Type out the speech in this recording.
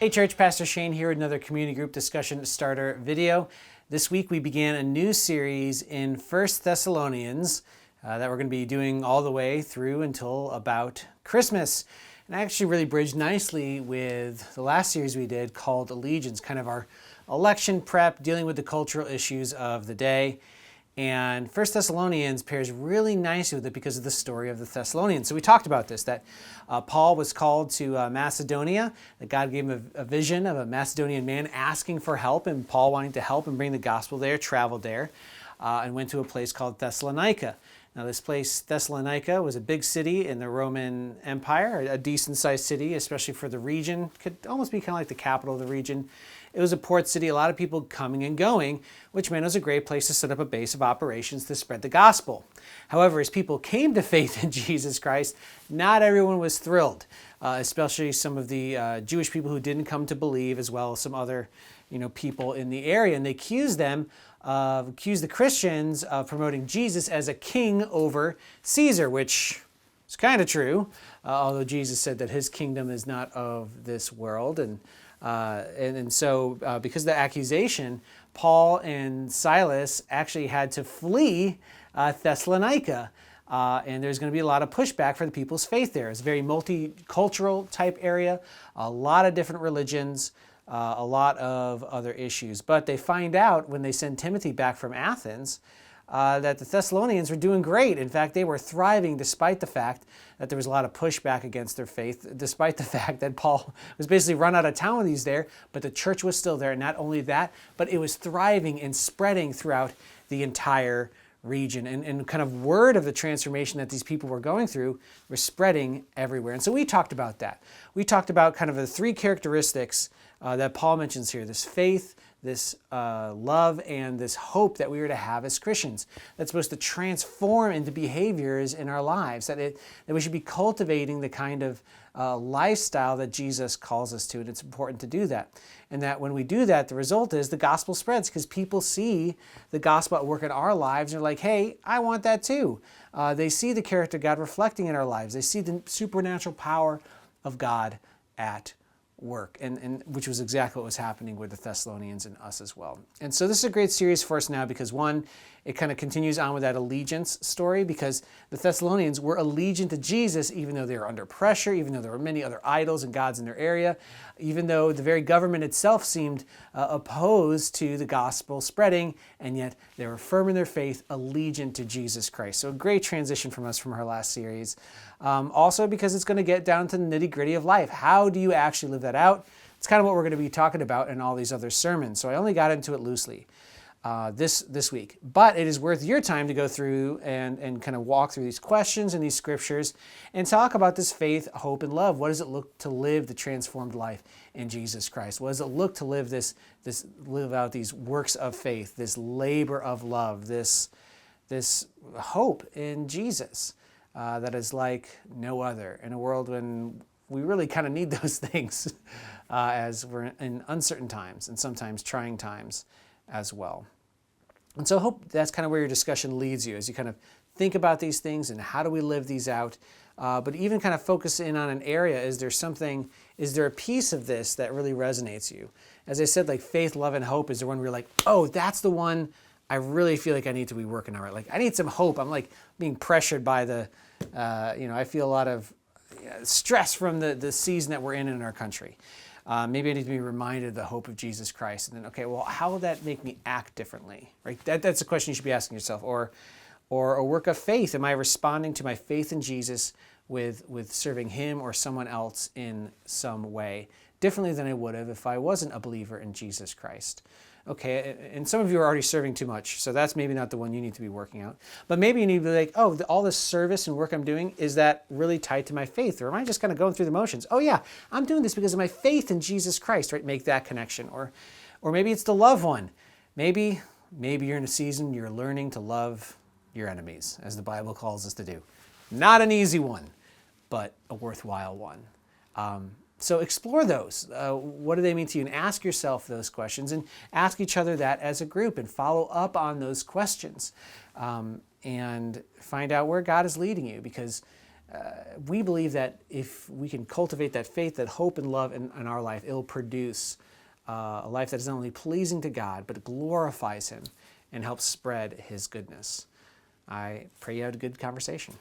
Hey church, Pastor Shane here with another community group discussion starter video. This week we began a new series in 1 Thessalonians that we're going to be doing all the way through until about Christmas. And actually really bridged nicely with the last series we did called Allegiance, kind of our election prep, dealing with the cultural issues of the day. And 1 Thessalonians pairs really nicely with it because of the story of the Thessalonians. So we talked about this, that Paul was called to Macedonia, that God gave him a vision of a Macedonian man asking for help, and Paul wanting to help and bring the gospel there, traveled there, and went to a place called Thessalonica. Now this place, Thessalonica, was a big city in the Roman Empire, a decent-sized city, especially for the region. Could almost be kind of like the capital of the region. It was a port city, a lot of people coming and going, which meant it was a great place to set up a base of operations to spread the gospel. However, as people came to faith in Jesus Christ, not everyone was thrilled, especially some of the Jewish people who didn't come to believe, as well as some other people in the area. And they accused the Christians of promoting Jesus as a king over Caesar, which is kind of true, although Jesus said that his kingdom is not of this world. And so because of the accusation, Paul and Silas actually had to flee Thessalonica. And there's going to be a lot of pushback for the people's faith there. It's a very multicultural type area, a lot of different religions, a lot of other issues. But they find out when they send Timothy back from Athens that the Thessalonians were doing great. In fact, they were thriving despite the fact that there was a lot of pushback against their faith, despite the fact that Paul was basically run out of town when he's there, but the church was still there. And not only that, but it was thriving and spreading throughout the entire region. And kind of word of the transformation that these people were going through were spreading everywhere. And so we talked about that. We talked about kind of the three characteristics that Paul mentions here: this faith, this love, and this hope that we are to have as Christians. That's supposed to transform into behaviors in our lives, that we should be cultivating the kind of lifestyle that Jesus calls us to, and it's important to do that. And that when we do that, the result is the gospel spreads, because people see the gospel at work in our lives and they're like, hey, I want that too. They see the character of God reflecting in our lives. They see the supernatural power of God at work, and which was exactly what was happening with the Thessalonians and us as well. And so this is a great series for us now because, one, it kind of continues on with that allegiance story, because the Thessalonians were allegiant to Jesus even though they were under pressure, even though there were many other idols and gods in their area, even though the very government itself seemed opposed to the gospel spreading, and yet they were firm in their faith, allegiant to Jesus Christ. So a great transition from us from our last series. Also because it's going to get down to the nitty-gritty of life. How do you actually live that out? It's kind of what we're going to be talking about in all these other sermons. So I only got into it loosely this week. But it is worth your time to go through and kind of walk through these questions and these scriptures and talk about this faith, hope, and love. What does it look to live the transformed life in Jesus Christ? What does it look to live live out these works of faith, this labor of love, this hope in Jesus that is like no other in a world when we really kind of need those things as we're in uncertain times and sometimes trying times as well. And so I hope that's kind of where your discussion leads you as you kind of think about these things and how do we live these out. But even kind of focus in on an area, is there a piece of this that really resonates you? As I said, like faith, love, and hope is the one where you're like, oh, that's the one I really feel like I need to be working on. Right? Like I need some hope. I'm like being pressured by I feel a lot of stress from the season that we're in our country. Maybe I need to be reminded of the hope of Jesus Christ. And then, okay, well, how will that make me act differently? Right? That's a question you should be asking yourself. Or a work of faith. Am I responding to my faith in Jesus with serving him or someone else in some way differently than I would have if I wasn't a believer in Jesus Christ? Okay, and some of you are already serving too much, so that's maybe not the one you need to be working out. But maybe you need to be like, oh, all this service and work I'm doing, is that really tied to my faith? Or am I just kind of going through the motions? Oh yeah, I'm doing this because of my faith in Jesus Christ, right? Make that connection. Or maybe it's the love one. Maybe you're in a season you're learning to love your enemies, as the Bible calls us to do. Not an easy one, but a worthwhile one. So explore those. What do they mean to you? And ask yourself those questions and ask each other that as a group and follow up on those questions and find out where God is leading you, because we believe that if we can cultivate that faith, that hope and love in our life, it'll produce a life that is not only pleasing to God, but glorifies Him and helps spread His goodness. I pray you had a good conversation.